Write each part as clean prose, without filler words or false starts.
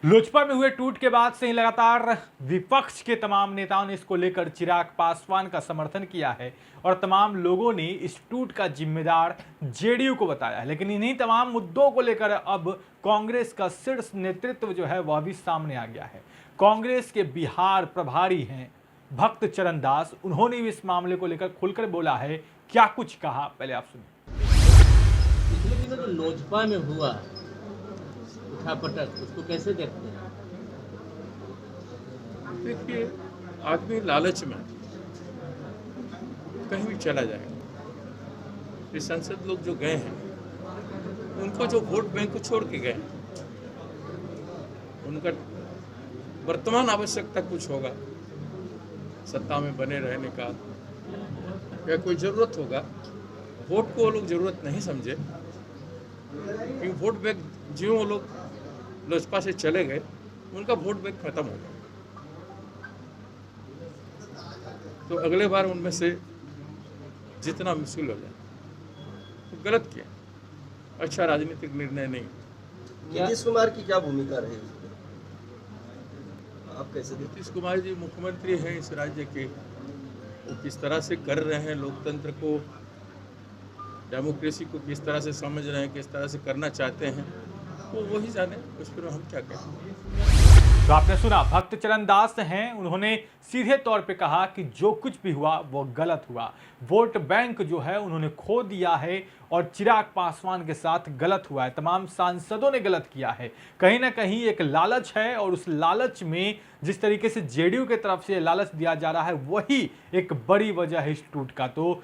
लोजपा में हुए टूट के बाद से ही लगातार विपक्ष के तमाम नेताओं ने इसको लेकर चिराग पासवान का समर्थन किया है और तमाम लोगों ने इस टूट का जिम्मेदार जेडीयू को बताया है। लेकिन इन्हीं तमाम मुद्दों को लेकर अब कांग्रेस का शीर्ष नेतृत्व जो है वह भी सामने आ गया है। कांग्रेस के बिहार प्रभारी हैं भक्त चरण दास, उन्होंने भी इस मामले को लेकर खुलकर बोला है। क्या कुछ कहा, पहले आप सुनिए। पिछले दिनों जो लोजपा में हुआ उठापटक, उसको कैसे देखते हैं? देखिए, आदमी लालच में कहीं भी चला जाएगा। ये संसद लोग जो गए हैं, उनको जो वोट बैंक को छोड़ के गए, उनका वर्तमान आवश्यकता कुछ होगा, सत्ता में बने रहने का या कोई ज़रूरत होगा। वोट को वो लोग ज़रूरत नहीं समझे, क्योंकि वोट बैंक जो वो लोग लोजपा से चले गए, उनका वोट बैंक खत्म हो गया। तो अगले बार उनमें से जितना मुश्किल हो जाए, तो गलत किया, अच्छा राजनीतिक निर्णय नहीं। नीतीश कुमार की क्या भूमिका रहेगी, आप कैसे देखते हैं? नीतीश कुमार जी मुख्यमंत्री हैं इस राज्य के, वो किस तरह से कर रहे हैं, लोकतंत्र को, डेमोक्रेसी को किस तरह से समझ रहे हैं, किस तरह से करना चाहते हैं, वो वही जाने, उस पर हम क्या कहें। तो आपने सुना, भक्त चरण दास हैं, उन्होंने सीधे तौर पे कहा कि जो कुछ भी हुआ वो गलत हुआ। वोट बैंक जो है उन्होंने खो दिया है और चिराग पासवान के साथ गलत हुआ है। तमाम सांसदों ने गलत किया है। कहीं ना कहीं एक लालच है और उस लालच में जिस तरीके से जेडीयू की तरफ से लालच दिया जा रहा है, वही एक बड़ी वजह है इस टूट का। तो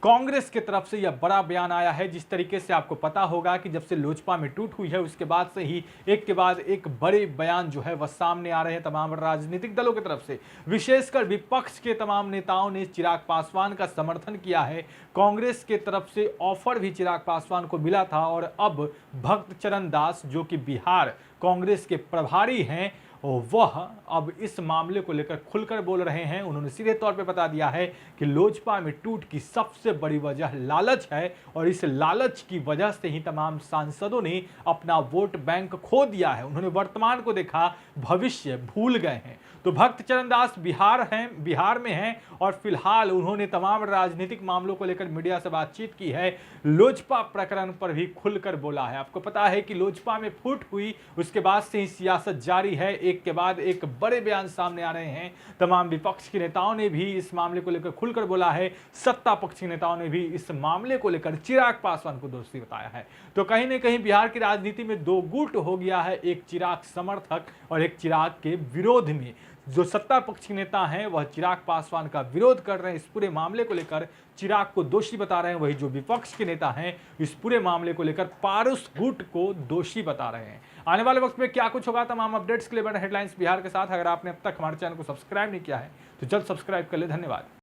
कांग्रेस की तरफ से यह बड़ा बयान आया है। जिस तरीके से आपको पता होगा कि जब से लोजपा में टूट हुई है, उसके बाद से ही एक के बाद एक बड़े बयान जो है वह सामने आ रहे हैं तमाम राजनीतिक दलों की तरफ से। विशेषकर विपक्ष के तमाम नेताओं ने चिराग पासवान का समर्थन किया है। कांग्रेस के तरफ से ऑफर भी चिराग पासवान को मिला था और अब भक्त चरण दास, जो कि बिहार कांग्रेस के प्रभारी हैं, वह अब इस मामले को लेकर खुलकर बोल रहे हैं। उन्होंने सीधे तौर पे बता दिया है कि लोजपा में टूट की सबसे बड़ी वजह लालच है और इस लालच की वजह से ही तमाम सांसदों ने अपना वोट बैंक खो दिया है। उन्होंने वर्तमान को देखा, भविष्य भूल गए हैं। तो भक्त चरण दास बिहार में हैं और फिलहाल उन्होंने तमाम राजनीतिक मामलों को लेकर मीडिया से बातचीत की है। लोजपा प्रकरण पर भी खुलकर बोला है। आपको पता है कि लोजपा में फूट हुई, उसके बाद से ही सियासत जारी है। एक के बाद एक बड़े बयान सामने आ रहे हैं। तमाम विपक्ष के नेताओं ने भी इस मामले को लेकर खुलकर बोला है। सत्ता पक्ष के नेताओं ने भी इस मामले को लेकर चिराग पासवान को दोषी बताया है। तो कहीं ना कहीं बिहार की राजनीति में दो गुट हो गया है, एक चिराग समर्थक और एक चिराग के विरोध में। जो सत्ता पक्ष के नेता हैं वह चिराग पासवान का विरोध कर रहे हैं, इस पूरे मामले को लेकर चिराग को दोषी बता रहे हैं। वही जो विपक्ष के नेता हैं इस पूरे मामले को लेकर पारुस गुट को दोषी बता रहे हैं। आने वाले वक्त में क्या कुछ होगा, तमाम अपडेट्स के लिए बने हेडलाइंस बिहार के साथ। अगर आपने अब तक हमारे चैनल को सब्सक्राइब नहीं किया है तो जल्द सब्सक्राइब कर ले। धन्यवाद।